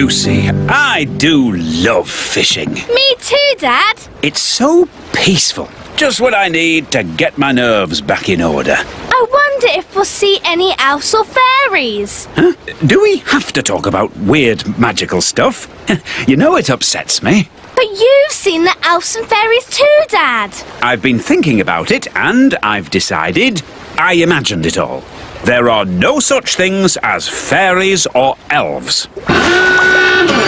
Lucy, I do love fishing. Me too, Dad. It's so peaceful. Just what I need to get my nerves back in order. I wonder if we'll see any elves or fairies. Huh? Do we have to talk about weird magical stuff? You know it upsets me. But you've seen the elves and fairies too, Dad. I've been thinking about it and I've decided I imagined it all. There are no such things as fairies or elves.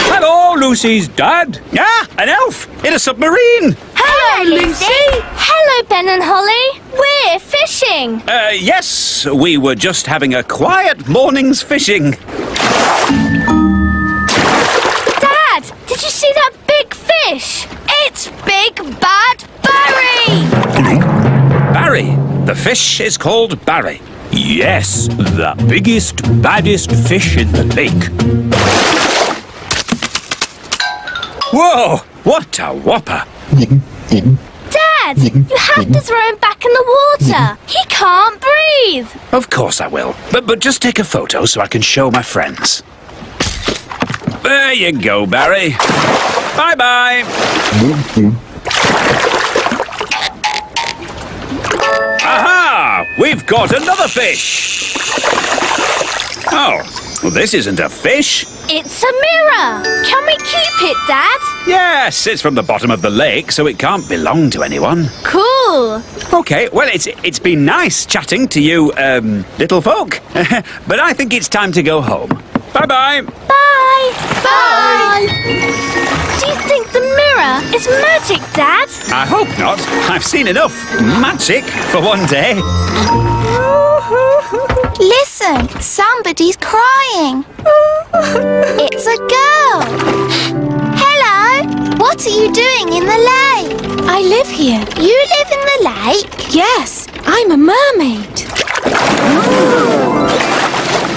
Hello, Lucy's dad. Yeah, an elf in a submarine. Hello, Lucy. Hello, Ben and Holly. We're fishing. Yes, we were just having a quiet morning's fishing. Dad, did you see that big fish? It's Big Bad Barry. Barry. The fish is called Barry. Yes, the biggest, baddest fish in the lake. Whoa, what a whopper. Dad, you have to throw him back in the water. He can't breathe. Of course I will. But just take a photo so I can show my friends. There you go, Barry. Bye-bye. Aha! We've got another fish. Oh, well, this isn't a fish. It's a mirror. Can we keep it, Dad? Yes, it's from the bottom of the lake, so it can't belong to anyone. Cool. Okay, well, it's been nice chatting to you, little folk. But I think it's time to go home. Bye-bye. Bye. Bye. Do you think the mirror is magic, Dad? I hope not. I've seen enough magic for one day. Listen, somebody's crying. It's a girl. Hello, what are you doing in the lake? I live here. You live in the lake? Yes, I'm a mermaid.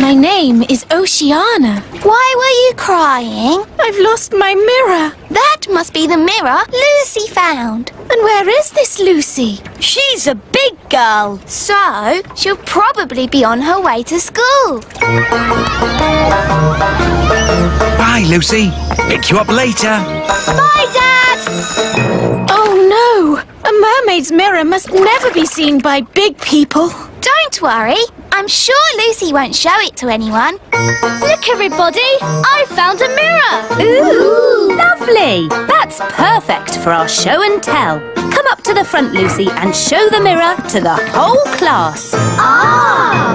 My name is Oceana. Why were you crying? I've lost my mirror. That must be the mirror Lucy found. And where is this Lucy? She's a big girl. So, she'll probably be on her way to school. Bye, Lucy. Pick you up later. Bye, Dad. Oh no! A mermaid's mirror must never be seen by big people. Don't worry. I'm sure Lucy won't show it to anyone. Look, everybody. I found a mirror. Ooh, lovely. That's perfect for our show and tell. Come up to the front, Lucy, and show the mirror to the whole class. Ah!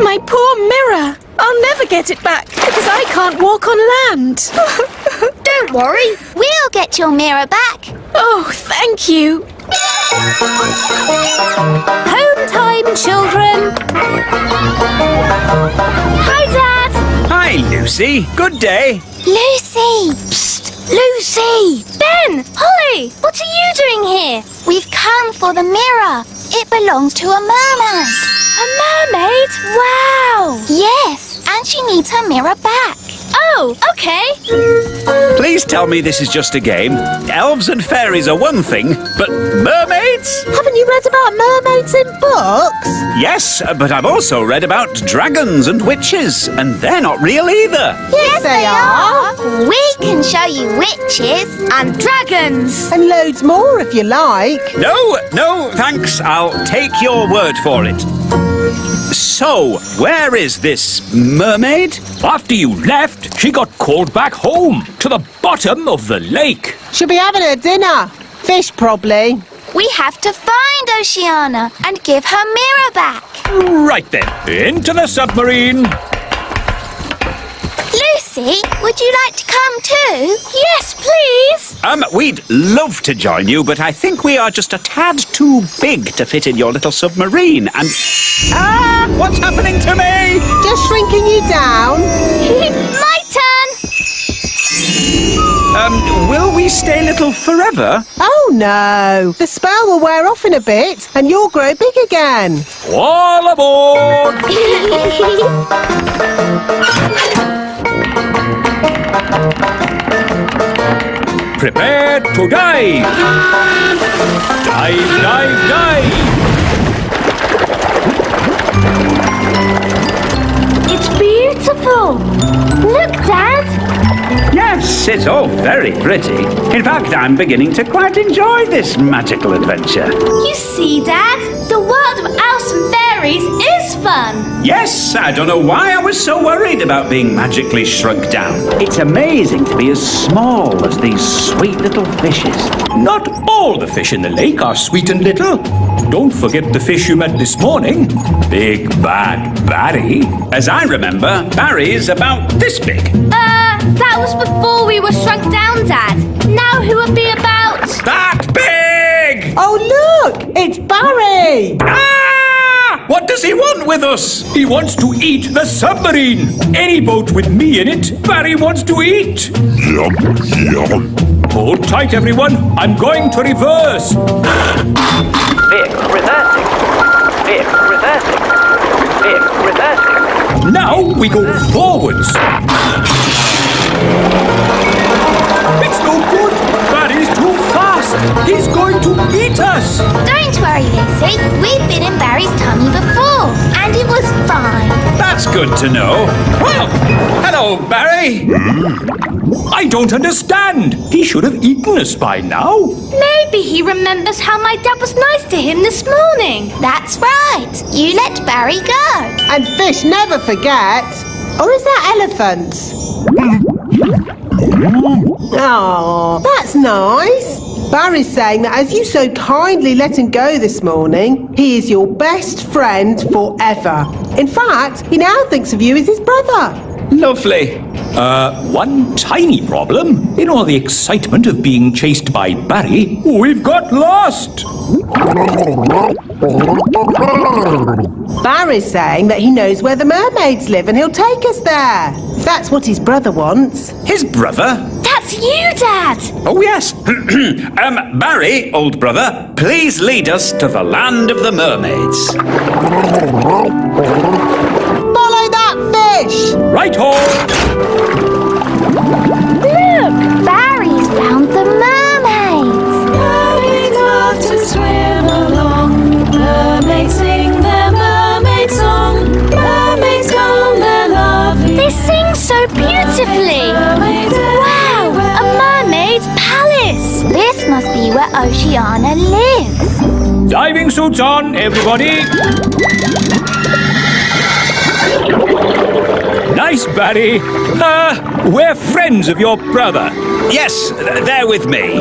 My poor mirror. I'll never get it back because I can't walk on land. Don't worry. We'll get your mirror back. Oh, thank you. Home time, children. Hi, Dad. Hi, Lucy. Good day. Lucy! Psst! Lucy! Ben, Holly, what are you doing here? We've come for the mirror. It belongs to a mermaid. A mermaid? Wow. Yes, and she needs her mirror back. Oh, okay. Please tell me this is just a game. Elves and fairies are one thing, but mermaids? Haven't you read about mermaids in books? Yes, but I've also read about dragons and witches, and they're not real either. Yes, they are. We can show you witches and dragons. And loads more if you like. No, thanks. I'll take your word for it. So, where is this mermaid? After you left, she got called back home to the bottom of the lake. She'll be having her dinner. Fish, probably. We have to find Oceana and give her mirror back. Right then, into the submarine. Lucy, would you like to come too? Yes, please. We'd love to join you, but I think we are just a tad too big to fit in your little submarine, and... Ah! What's happening to me? Just shrinking you down. My turn. Will we stay little forever? Oh, no. The spell will wear off in a bit, and you'll grow big again. All aboard! Prepare to dive! Dive, dive, dive! It's beautiful. Look, Dad. it's all very pretty. In fact, I'm beginning to quite enjoy this magical adventure. You see, Dad? The world of elves and fairies is fun. Yes, I don't know why I was so worried about being magically shrunk down. It's amazing to be as small as these sweet little fishes. Not all the fish in the lake are sweet and little. Don't forget the fish you met this morning. Big Bad Barry. As I remember, Barry's about this big. That was before we were shrunk down, Dad. Now who would be about... That big! Oh, look! It's Barry! Ah! What does he want with us? He wants to eat the submarine. Any boat with me in it, Barry wants to eat. Yum, yum. Hold tight, everyone. I'm going to reverse. Vehicle reversing. Vehicle reversing. Vehicle reversing. Now we go forwards. It's no good. Barry's too fast. He's going to eat us. Don't worry, Lucy. We've been in Barry's tummy before, and it was fine. That's good to know. Well, hello, Barry. I don't understand. He should have eaten us by now. Maybe he remembers how my dad was nice to him this morning. That's right. You let Barry go. And fish never forget. Or is that elephants? Oh, that's nice. Barry's saying that as you so kindly let him go this morning, he is your best friend forever. In fact, he now thinks of you as his brother. Lovely. One tiny problem. In all the excitement of being chased by Barry, we've got lost. Barry's saying that he knows where the mermaids live and he'll take us there. If that's what his brother wants. His brother? That's you, Dad. Oh, yes. Barry, old brother, please lead us to the land of the mermaids. Follow that fish! Right-ho! Look, Barry's found the mermaids. Mermaids love to swim along. Mermaids sing their mermaid song. Mermaids come, they're lovely. They sing so beautifully. Wow, a mermaid's palace. This must be where Oceana lives. Diving suits on, everybody. Nice, Barry. We're friends of your brother. Yes, they're with me.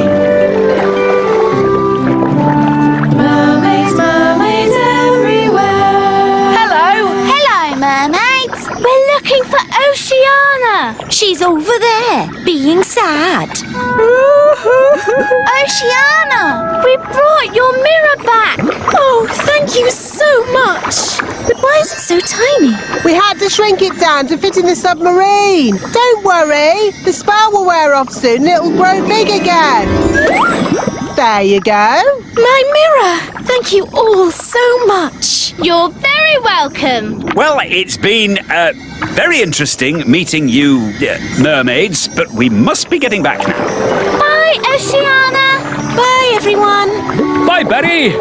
Mermaids, mermaids everywhere. Hello. Hello, mermaids. We're looking for Oceana. She's over there, being sad. Oceana! We brought your mirror back. Oh, thank you so much. But why is it so tiny? We had to shrink it down to fit in the submarine. Don't worry, the spell will wear off soon and it'll grow big again. There you go. My mirror. Thank you all so much. You're very welcome. Well, it's been very interesting meeting you mermaids, but we must be getting back now. Bye, Oceana. Bye, everyone. Bye, Barry.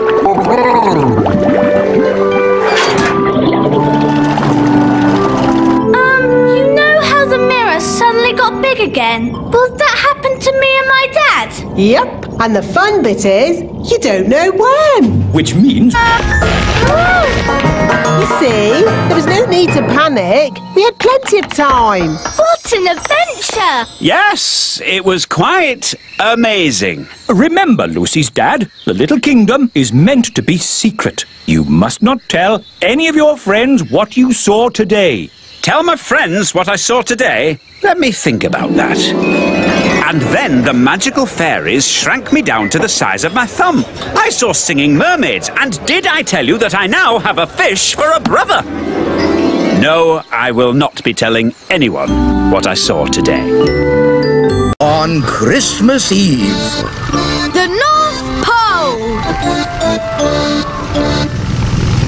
You know how the mirror suddenly got big again? Will that happen to me and my dad? Yep, and the fun bit is, you don't know when. Which means... You see, there was no need to panic. We had plenty of time. What an adventure! Yes, it was quite amazing. Remember, Lucy's dad, the little kingdom is meant to be secret. You must not tell any of your friends what you saw today. Tell my friends what I saw today? Let me think about that. And then the magical fairies shrank me down to the size of my thumb. I saw singing mermaids, and did I tell you that I now have a fish for a brother? No, I will not be telling anyone what I saw today. On Christmas Eve. The North Pole!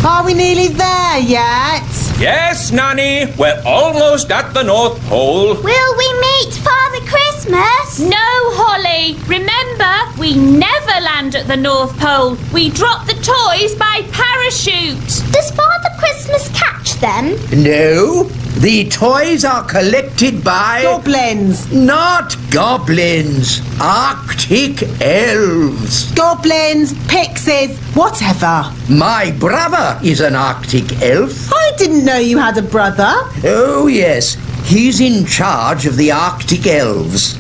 Are we nearly there yet? Yes, Nanny, we're almost at the North Pole. Will we meet Father Christmas? No, Holly. Remember, we never land at the North Pole. We drop the toys by parachute. Does Father Christmas catch them. No, the toys are collected by... Goblins. Not goblins. Arctic elves. Goblins, pixies, whatever. My brother is an Arctic elf. I didn't know you had a brother. Oh, yes. He's in charge of the Arctic elves.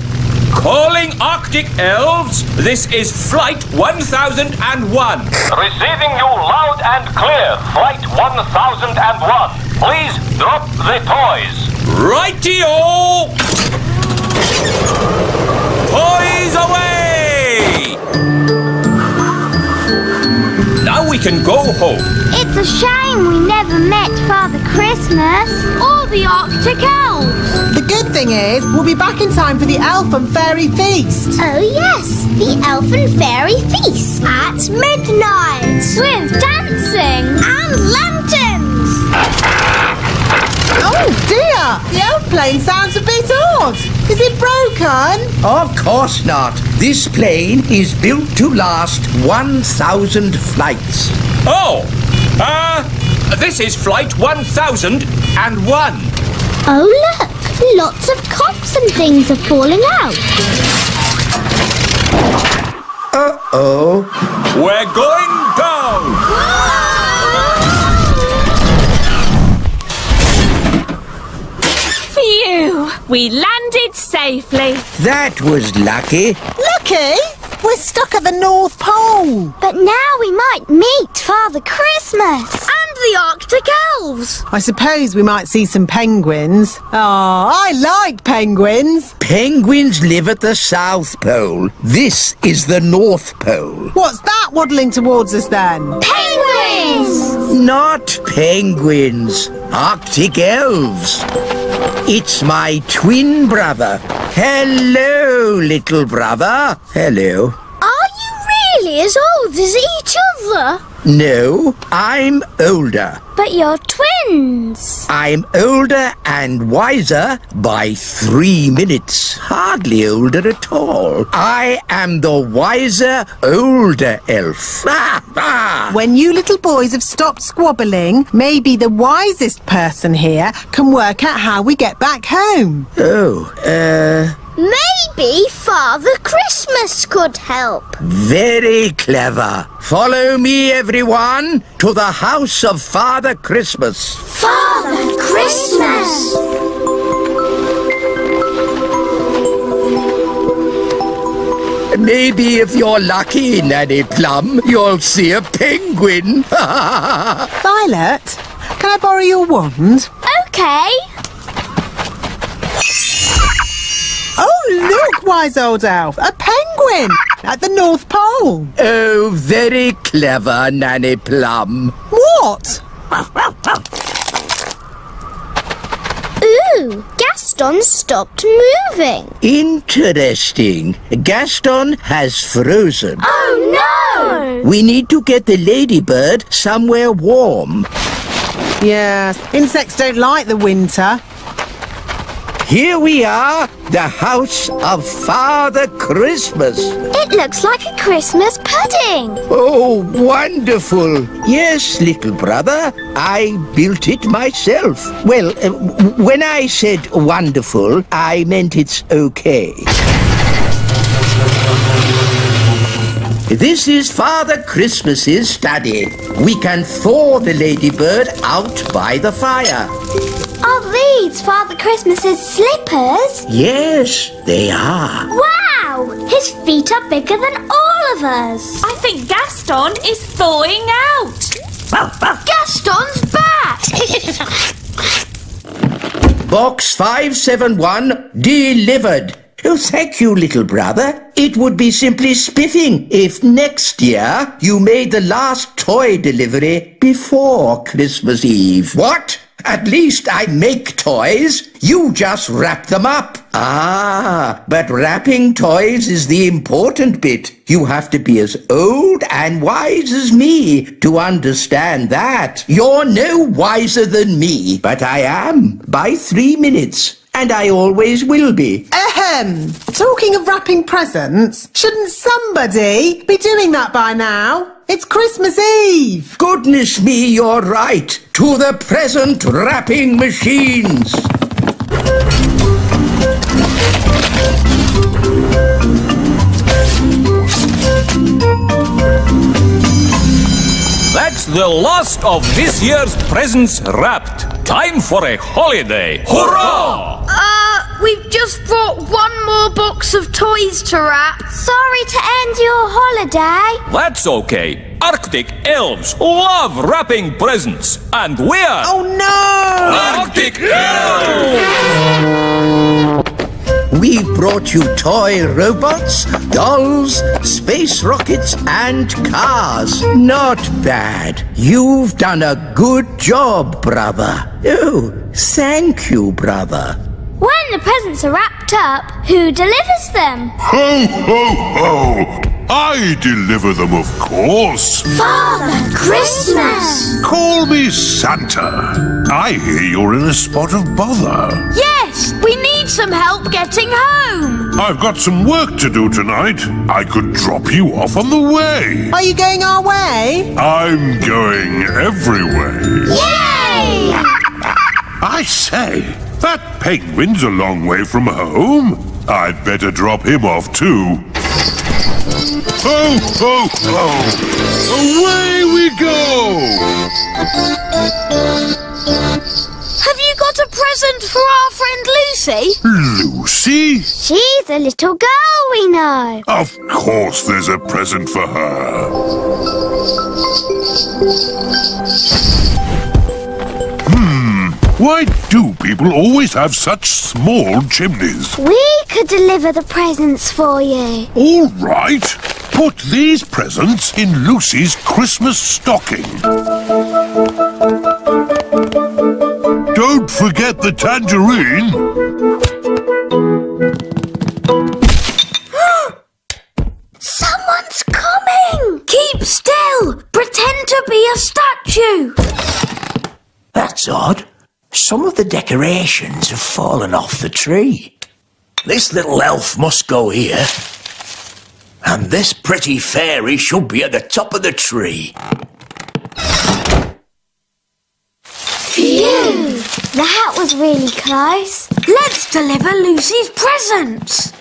Calling Arctic elves, this is Flight 1001. Receiving you loud and clear, Flight 1001. Please drop the toys. Righty-o! Toys away! Now we can go home. It's a shame we never met Father Christmas or the Arctic elves. The good thing is, we'll be back in time for the Elf and Fairy Feast. Oh yes, the Elf and Fairy Feast at midnight With dancing and lanterns. Oh dear, the elf plane sounds a bit odd. Is it broken? Of course not. This plane is built to last 1,000 flights. Oh, this is Flight 1001. Oh look, lots of cops and things are falling out. Uh-oh. We're going down. Phew! We landed safely. That was lucky. Lucky? We're stuck at the North Pole. But now we might meet Father Christmas and the Arctic elves. I suppose we might see some penguins. Oh, I like penguins. Penguins live at the South Pole. This is the North Pole. What's that waddling towards us then? Penguins! Not penguins. Arctic elves. It's my twin brother. Hello, little brother. Hello. Are you really as old as each other? No, I'm older. But you're twins. I'm older and wiser by 3 minutes. Hardly older at all. I am the wiser, older elf. When you little boys have stopped squabbling, maybe the wisest person here can work out how we get back home. Maybe Father Christmas could help. Very clever. Follow me, everyone, to the house of Father Christmas. Father Christmas! Maybe if you're lucky, Nanny Plum, you'll see a penguin. Violet, can I borrow your wand? Okay. Oh, look, wise old elf, a penguin at the North Pole. Oh, very clever, Nanny Plum. What? Ooh, Gaston stopped moving. Interesting. Gaston has frozen. Oh, no! We need to get the ladybird somewhere warm. Yes, insects don't like the winter. Here we are, the house of Father Christmas. It looks like a Christmas pudding. Oh, wonderful. Yes, little brother, I built it myself. Well, when I said wonderful, I meant it's okay. This is Father Christmas's study. We can thaw the ladybird out by the fire. Are these Father Christmas's slippers? Yes, they are. Wow! His feet are bigger than all of us. I think Gaston is thawing out. Gaston's back! Box 571 delivered. Oh, thank you, little brother. It would be simply spiffing if next year you made the last toy delivery before Christmas Eve. What? At least I make toys. You just wrap them up. Ah, but wrapping toys is the important bit. You have to be as old and wise as me to understand that. You're no wiser than me, but I am by 3 minutes. and I always will be. Ahem! Talking of wrapping presents, shouldn't somebody be doing that by now? It's Christmas Eve! Goodness me, you're right. To the present wrapping machines. That's the last of this year's presents wrapped. Time for a holiday. Hurrah! We've just brought one more box of toys to wrap. Sorry to end your holiday. That's okay. Arctic elves love wrapping presents, and we're... Oh no! Arctic elves! We've brought you toy robots, dolls, space rockets, and cars. Not bad. You've done a good job, brother. Oh, thank you, brother. When the presents are wrapped up, who delivers them? Ho, ho, ho! I deliver them, of course. Father Christmas! Call me Santa. I hear you're in a spot of bother. Yes, we need some help getting home. I've got some work to do tonight. I could drop you off on the way. Are you going our way? I'm going everywhere. Yay! I say, that penguin's a long way from home. I'd better drop him off too. Ho, ho, ho! Away we go! Have you got a present for our friend Lucy? Lucy? She's a little girl we know. Of course there's a present for her. Why do people always have such small chimneys? We could deliver the presents for you. All right. Put these presents in Lucy's Christmas stocking. Don't forget the tangerine. Someone's coming! Keep still! Pretend to be a statue! That's odd. Some of the decorations have fallen off the tree. This little elf must go here. And this pretty fairy should be at the top of the tree. Phew! That was really close. Let's deliver Lucy's presents!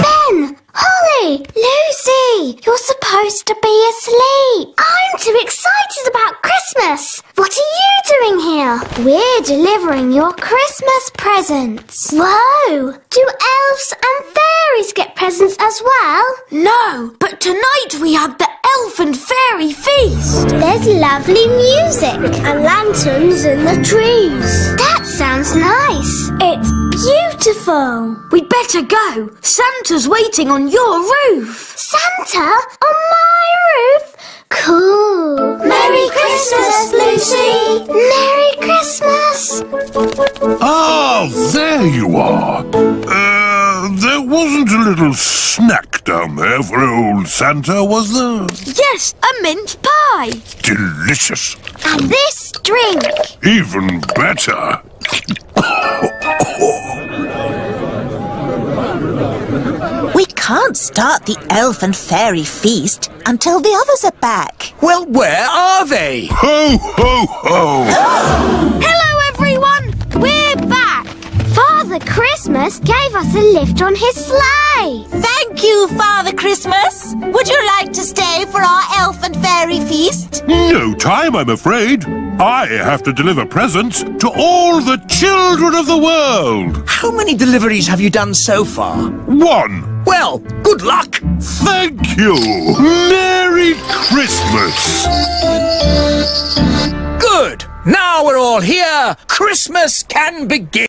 Ben! Holly! Lucy! You're supposed to be asleep. I'm too excited about Christmas. What are you doing here? We're delivering your Christmas presents. Whoa! Do elves and fairies get presents as well? No, but tonight we have the Elf and Fairy Feast. There's lovely music And lanterns in the trees. That sounds nice. It's beautiful. We'd better go. Santa's waiting on your roof. Santa on my roof? Cool. Merry Christmas, Lucy. Merry Christmas. Ah, there you are. There wasn't a little snack down there for old Santa, was there? Yes, a mince pie. Delicious. And this drink. Even better. We can't start the elf and fairy feast until the others are back. Well, where are they? Ho, ho, ho! Hello, everyone. We're back. Father Christmas gave us a lift on his sleigh. Thank you, Father Christmas. Would you like to stay for our elf and fairy feast? No time, I'm afraid. I have to deliver presents to all the children of the world. How many deliveries have you done so far? One. Well, good luck. Thank you. Merry Christmas. Good. Now we're all here. Christmas can begin.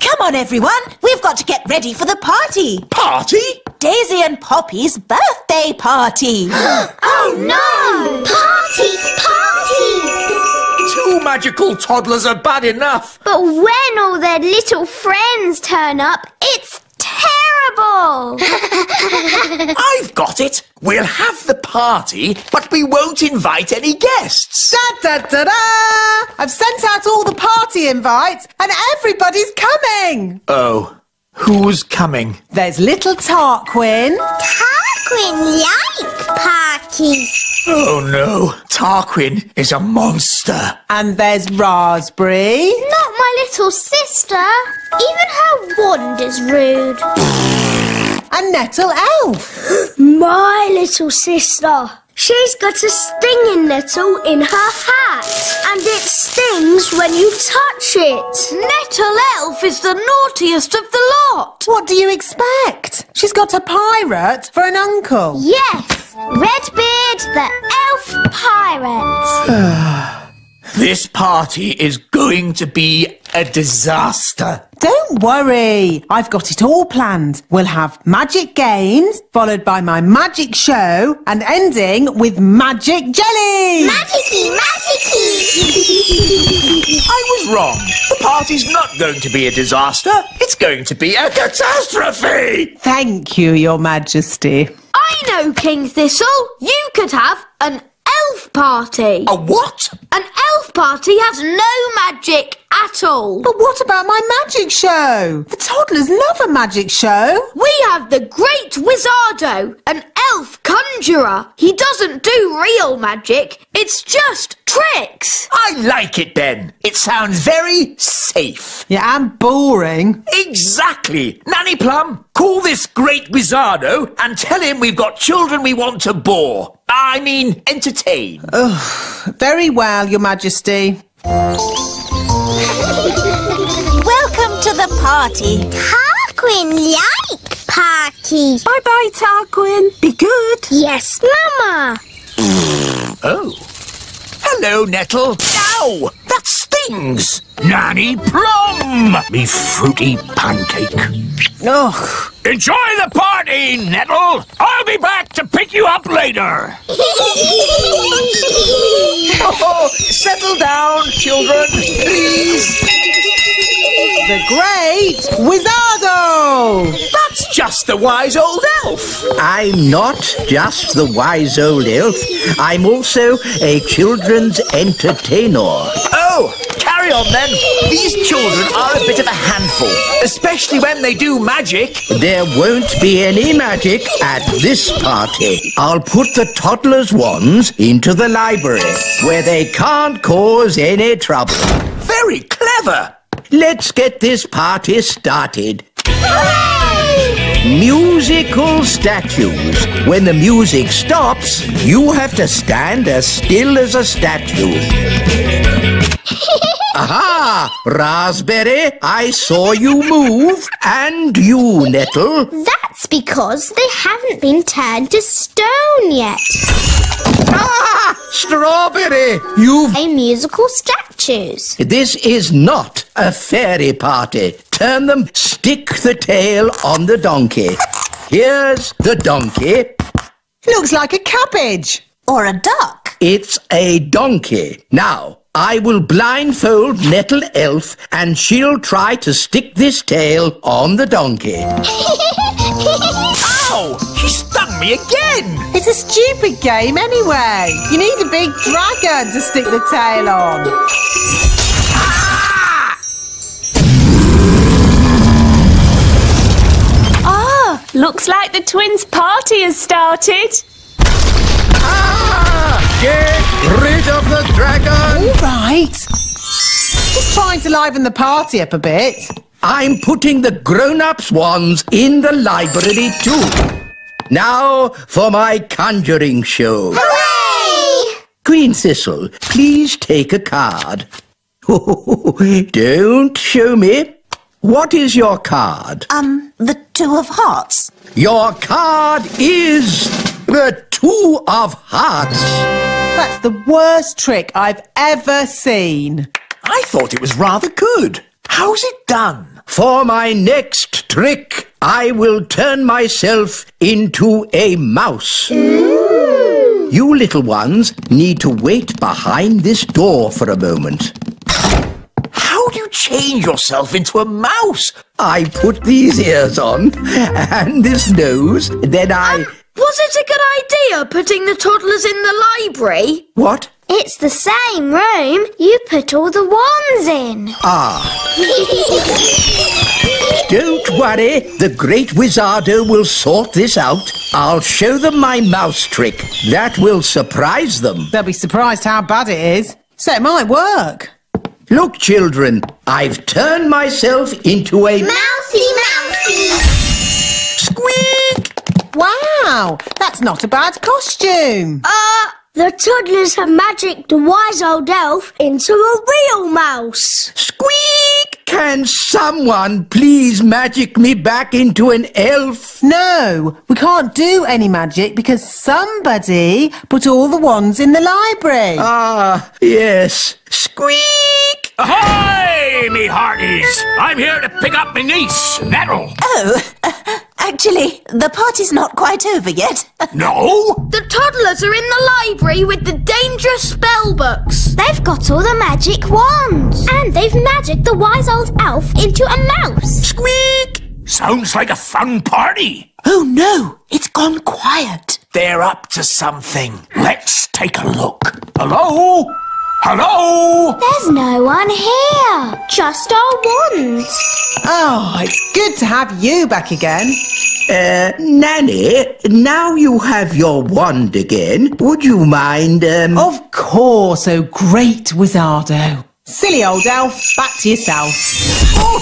Come on, everyone. We've got to get ready for the party. Party? Daisy and Poppy's birthday party. Oh no! Party! Party! Too You magical toddlers are bad enough. But when all their little friends turn up, it's terrible! I've got it. We'll have the party, but we won't invite any guests. Da-da-da-da! I've sent out all the party invites and everybody's coming! Oh, who's coming? There's little Tarquin. Tarquin like party. Oh no, Tarquin is a monster. And there's Raspberry. Not my little sister. Even her wand is rude. And Nettle Elf. My little sister. She's got a stinging nettle in her hat, and it stings when you touch it. Nettle Elf is the naughtiest of the lot. What do you expect? She's got a pirate for an uncle. Yes, Redbeard the elf pirate. This party is going to be a disaster. Don't worry, I've got it all planned. We'll have magic games, followed by my magic show, and ending with magic jelly! Magicy, magicy! I was wrong. The party's not going to be a disaster. It's going to be a catastrophe! Thank you, Your Majesty. I know, King Thistle. You could have an elf party. A what? An elf party has no magic at all. But what about my magic show? The toddlers love a magic show. We have the Great Wizardo, an elf conjurer. He doesn't do real magic. It's just tricks. I like it then. It sounds very safe. Yeah, and boring. Exactly. Nanny Plum, call this Great Wizardo and tell him we've got children we want to bore. I mean, entertain. Very well, Your Majesty. Welcome to the party. Tarquin like party. Bye-bye, Tarquin. Be good. Yes, Mama. Oh. Hello, Nettle. Ow! That stings! Nanny Plum! Me fruity pancake. Ugh. Enjoy the party, Nettle. I'll be back to pick you up later. Oh, settle down, children, please. The Great Wizardo! That's just the wise old elf. I'm not just the wise old elf. I'm also a children's entertainer. Oh, carry on then. These children are a bit of a handful, especially when they do magic. There won't be any magic at this party. I'll put the toddlers' wands into the library, where they can't cause any trouble. Very clever. Let's get this party started. Musical statues. When the music stops, you have to stand as still as a statue. Aha! Raspberry, I saw you move. And you, Nettle. That's because they haven't been turned to stone yet. Ah! Strawberry, you've... musical statues. This is not a fairy party. Turn them, stick the tail on the donkey. Here's the donkey. Looks like a cabbage. Or a duck. It's a donkey. Now, I will blindfold Nettle Elf and she'll try to stick this tail on the donkey. Ow! She stung me again! It's a stupid game anyway. You need a big dragon to stick the tail on. Ah, looks like the twins' party has started. Get rid of the dragon! All right. Just trying to liven the party up a bit. I'm putting the grown-ups' wands in the library too. Now for my conjuring show. Hooray! Queen Thistle, please take a card. Don't show me. What is your card? The Two of Hearts. Your card is the Two of Hearts. That's the worst trick I've ever seen. I thought it was rather good. How's it done? For my next trick, I will turn myself into a mouse. Ooh. You little ones need to wait behind this door for a moment. How do you change yourself into a mouse? I put these ears on and this nose, then I... Was it a good idea putting the toddlers in the library? What? It's the same room you put all the wands in. Ah. Don't worry, the great Wizardo will sort this out. I'll show them my mouse trick. That will surprise them. They'll be surprised how bad it is. So it might work. Look, children, I've turned myself into a... Mousy! Squeak! Wow, that's not a bad costume. The toddlers have magicked the wise old elf into a real mouse. Squeak! Can someone please magic me back into an elf? No, we can't do any magic because somebody put all the wands in the library. Ah, yes. Squeak! Ahoy, me hearties! I'm here to pick up my niece, Nettle. Oh, actually, the party's not quite over yet. No? The toddlers are in the library with the dangerous spell books. They've got all the magic wands. And they've magicked the wise old elf into a mouse. Squeak! Sounds like a fun party. Oh no, it's gone quiet. They're up to something. Let's take a look. Hello? Hello? There's no one here. Just our wands. Oh, it's good to have you back again. Nanny, now you have your wand again. Would you mind, Of course, oh great Wizardo. Silly old elf, back to yourself. Oh,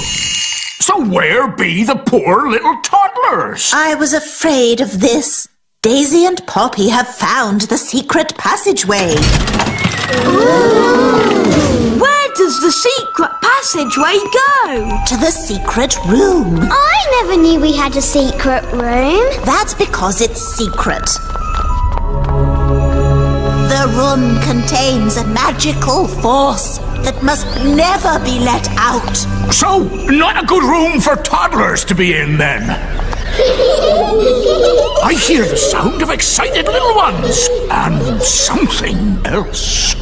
so where be the poor little toddlers? I was afraid of this. Daisy and Poppy have found the secret passageway. Where does the secret passageway go? To the secret room. I never knew we had a secret room. That's because it's secret. The room contains a magical force that must never be let out. So, not a good room for toddlers to be in, then. I hear the sound of excited little ones, and something else.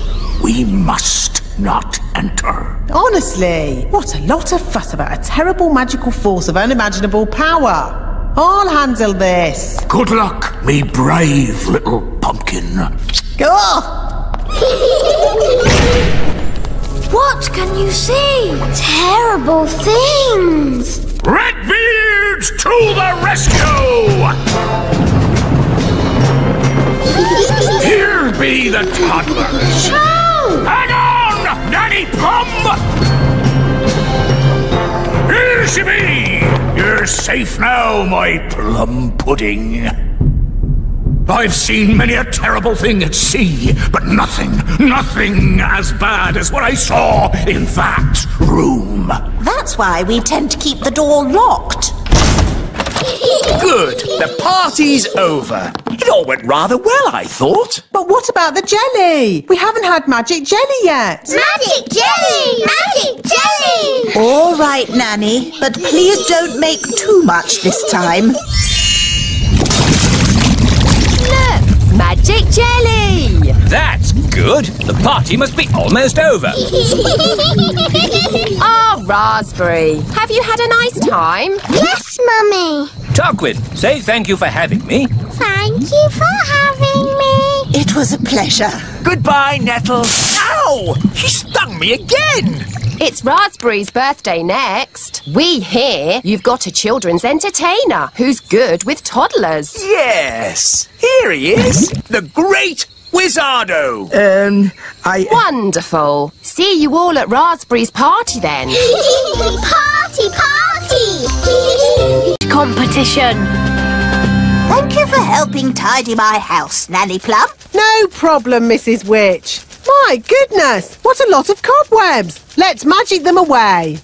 We must not enter. Honestly, what a lot of fuss about a terrible magical force of unimaginable power. I'll handle this. Good luck, me brave little pumpkin. Go on. What can you see? Terrible things. Redbeards to the rescue! Here be the toddlers. Hang on, Nanny Plum! Here she be! You're safe now, my plum pudding. I've seen many a terrible thing at sea, but nothing as bad as what I saw in that room. That's why we tend to keep the door locked. Good. The party's over. It all went rather well, I thought. But what about the jelly? We haven't had magic jelly yet. Magic jelly! Magic jelly! All right, Nanny, but please don't make too much this time. Look, magic jelly! That's good. The party must be almost over. Oh, Raspberry, have you had a nice time? Yes, Mummy. Tarquin, say thank you for having me. Thank you for having me. It was a pleasure. Goodbye, Nettle. Ow! She stung me again. It's Raspberry's birthday next. We hear you've got a children's entertainer who's good with toddlers. Yes. Here he is. The great Wizardo. Wonderful. See you all at Raspberry's party then. Party! Competition. Thank you for helping tidy my house, Nanny Plum. No problem, Mrs. Witch. My goodness, what a lot of cobwebs. Let's magic them away.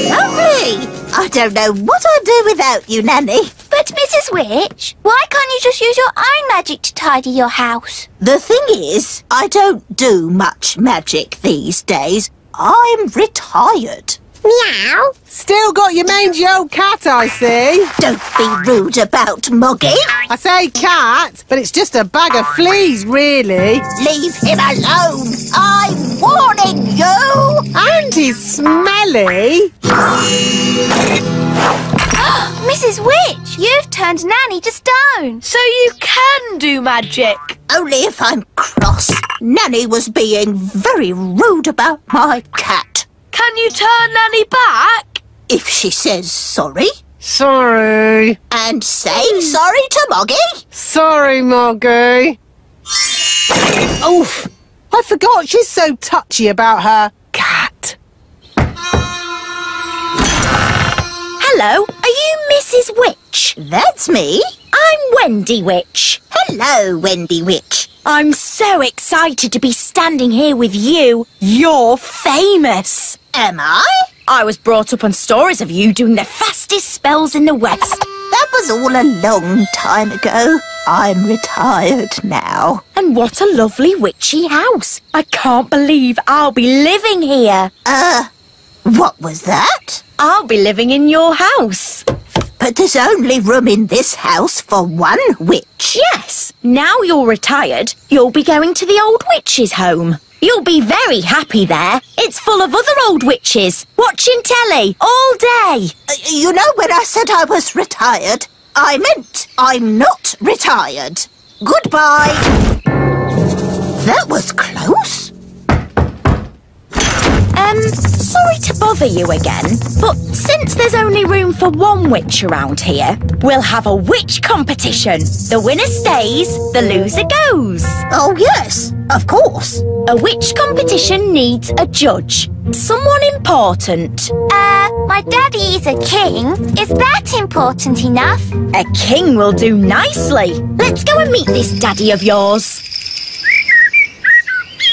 Lovely. I don't know what I'd do without you, Nanny. But, Mrs. Witch, why can't you just use your own magic to tidy your house? The thing is, I don't do much magic these days. I'm retired. Meow. Still got your mangy old cat, I see. Don't be rude about Moggy. I say cat, but it's just a bag of fleas, really. Leave him alone. I'm warning you. And he's smelly. Mrs. Witch, you've turned Nanny to stone. So you can do magic. Only if I'm cross. Nanny was being very rude about my cat. Can you turn Nanny back? If she says sorry. Sorry. And say sorry to Moggy. Sorry, Moggy. Oof. I forgot she's so touchy about her cat. Hello, are you Mrs. Witch? That's me. I'm Wendy Witch. Hello, Wendy Witch. I'm so excited to be standing here with you. You're famous. Am I? I was brought up on stories of you doing the fastest spells in the West. That was all a long time ago. I'm retired now. And what a lovely witchy house. I can't believe I'll be living here. What was that? I'll be living in your house. But there's only room in this house for one witch. Yes. Now you're retired, you'll be going to the old witch's home. You'll be very happy there. It's full of other old witches, watching telly all day. You know, when I said I was retired, I meant I'm not retired. Goodbye. That was close. Sorry to bother you again, but since there's only room for one witch around here, we'll have a witch competition. The winner stays, the loser goes. Oh, yes, of course. A witch competition needs a judge. Someone important. My daddy is a king. Is that important enough? A king will do nicely. Let's go and meet this daddy of yours.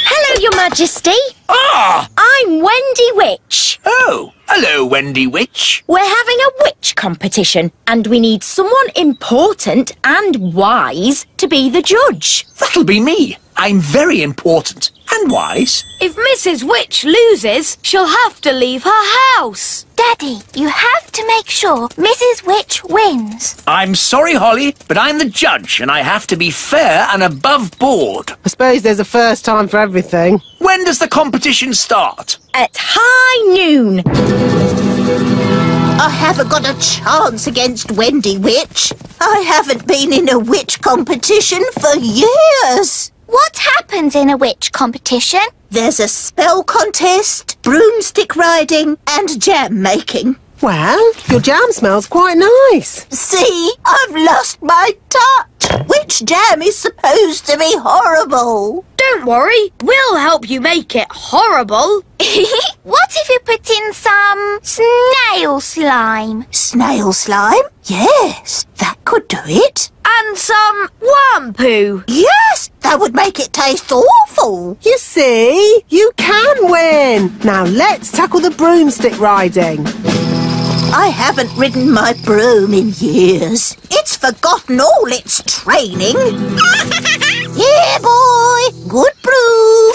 Hello, Your Majesty. Ah! I'm Wendy Witch. Oh, hello, Wendy Witch. We're having a witch competition, and we need someone important and wise to be the judge. That'll be me. I'm very important and wise. If Mrs. Witch loses, she'll have to leave her house. Daddy, you have to make sure Mrs. Witch wins. I'm sorry, Holly, but I'm the judge and I have to be fair and above board. I suppose there's a first time for everything. When does the competition start? At high noon. I haven't got a chance against Wendy Witch. I haven't been in a witch competition for years. What happens in a witch competition? There's a spell contest, broomstick riding, and jam making. Well, your jam smells quite nice. See, I've lost my touch. Witch jam is supposed to be horrible. Don't worry, we'll help you make it horrible. What if you put in some snail slime? Snail slime? Yes, that could do it. And some worm poo. Yes, that would make it taste awful. You see, you can win. Now let's tackle the broomstick riding. I haven't ridden my broom in years. It's forgotten all its training. Here, boy. Good broom.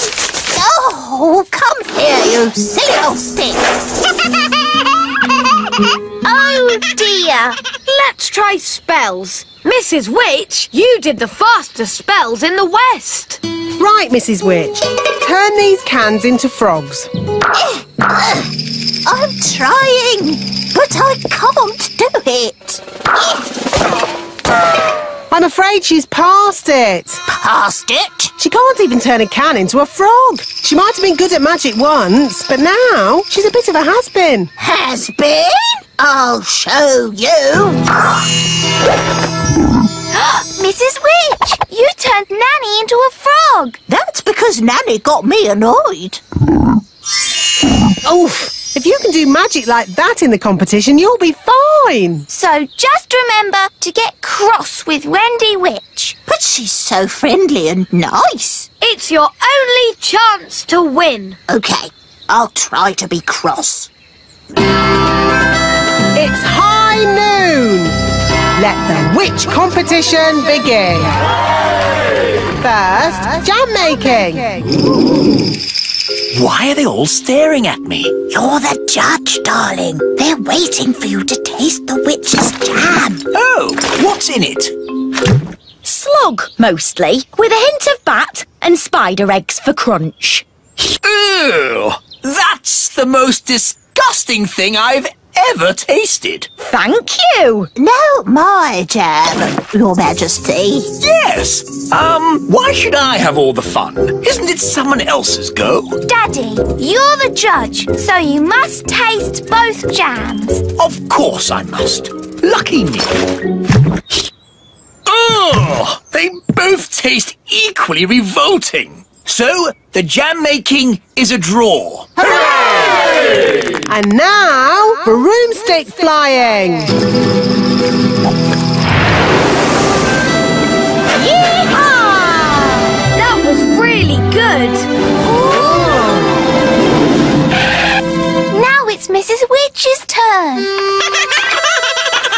Oh, come here, you silly old stick. Oh, dear. Let's try spells. Mrs. Witch, you did the fastest spells in the West. Right, Mrs. Witch. Turn these cans into frogs. I'm trying, but I can't do it. I'm afraid she's past it. Past it? She can't even turn a can into a frog. She might have been good at magic once, but now she's a bit of a has-been. Has-been? I'll show you. Mrs. Witch, you turned Nanny into a frog. That's because Nanny got me annoyed. Oof. If you can do magic like that in the competition, you'll be fine. So just remember to get cross with Wendy Witch. But she's so friendly and nice. It's your only chance to win. OK, I'll try to be cross. It's high noon. Let the witch competition begin. First, jam making. Why are they all staring at me? You're the judge, darling. They're waiting for you to taste the witch's jam. Oh, what's in it? Slug, mostly, with a hint of bat and spider eggs for crunch. Ew! That's the most disgusting thing I've ever tasted. Thank you. No, my jam, Your Majesty. Yes. Why should I have all the fun? Isn't it someone else's go? Daddy, you're the judge, so you must taste both jams. Of course I must. Lucky me. Ugh! They both taste equally revolting. So, the jam making is a draw. Hooray! And now, broomstick flying. Yee-haw! That was really good. Now it's Mrs. Witch's turn.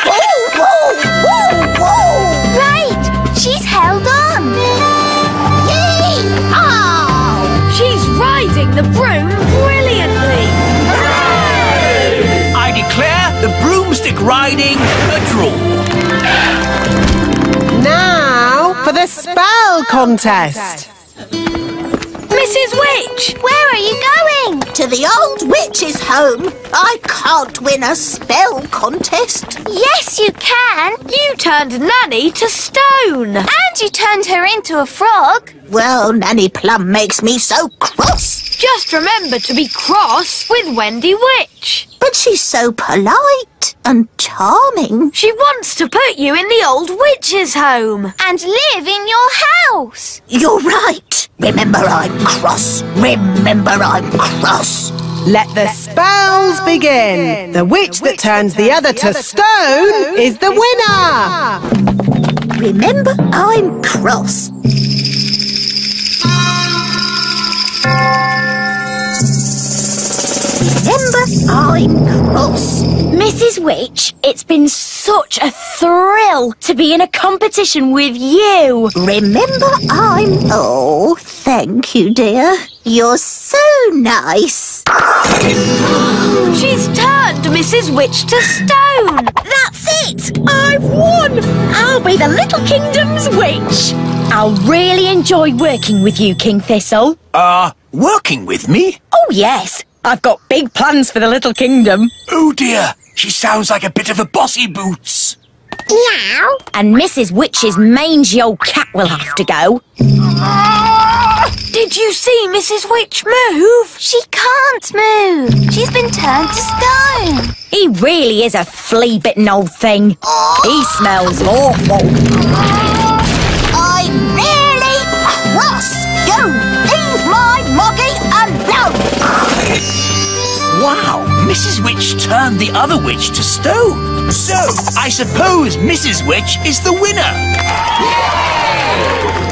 Whoa, whoa, whoa, whoa! Right, she's held on. She's riding the broom brilliantly. I declare the broomstick riding a draw. Now for the spell contest. Mrs. Witch! Where are you going? To the old witch's home. I can't win a spell contest. Yes, you can. You turned Nanny to stone. And you turned her into a frog. Well, Nanny Plum makes me so cross. Just remember to be cross with Wendy Witch. But she's so polite and charming. She wants to put you in the old witch's home. And live in your house. You're right. Remember I'm cross. Remember I'm cross. Let the spells begin. The witch that turns the other to stone is the winner. Remember I'm cross. Remember I'm cross. Mrs. Witch, it's been such a thrill to be in a competition with you. Remember I'm... Oh, thank you, dear. You're so nice. She's turned Mrs. Witch to stone. That's it! I've won! I'll be the Little Kingdom's witch. I'll really enjoy working with you, King Thistle. Working with me? Oh, yes. I've got big plans for the Little Kingdom. Oh dear, she sounds like a bit of a bossy boots. Meow. And Mrs. Witch's mangy old cat will have to go. Did you see Mrs. Witch move? She can't move. She's been turned to stone. He really is a flea-bitten old thing. He smells awful. I'm really cross. You leave my Moggy alone. Wow, Mrs. Witch turned the other witch to stone. So, I suppose Mrs. Witch is the winner.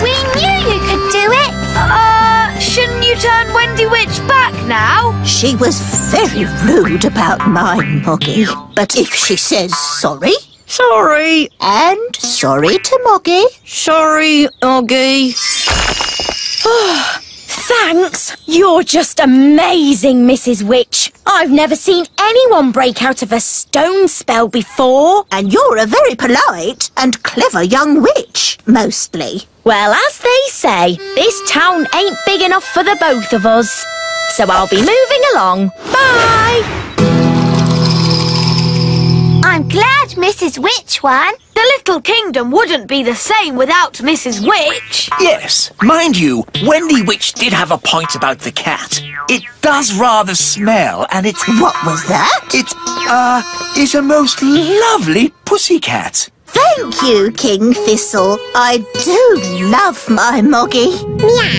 We knew you could do it. Shouldn't you turn Wendy Witch back now? She was very rude about my Moggy. But if she says sorry... Sorry. And sorry to Moggy. Sorry, Oggy. Thanks. You're just amazing, Mrs. Witch. I've never seen anyone break out of a stone spell before. And you're a very polite and clever young witch, mostly. Well, as they say, this town ain't big enough for the both of us. So I'll be moving along. Bye! I'm glad Mrs. Witch won. The Little Kingdom wouldn't be the same without Mrs. Witch. Yes, mind you, Wendy Witch did have a point about the cat. It does rather smell, and it's... What was that? It, is a most lovely pussycat. Thank you, King Thistle. I do love my Moggy. Meow.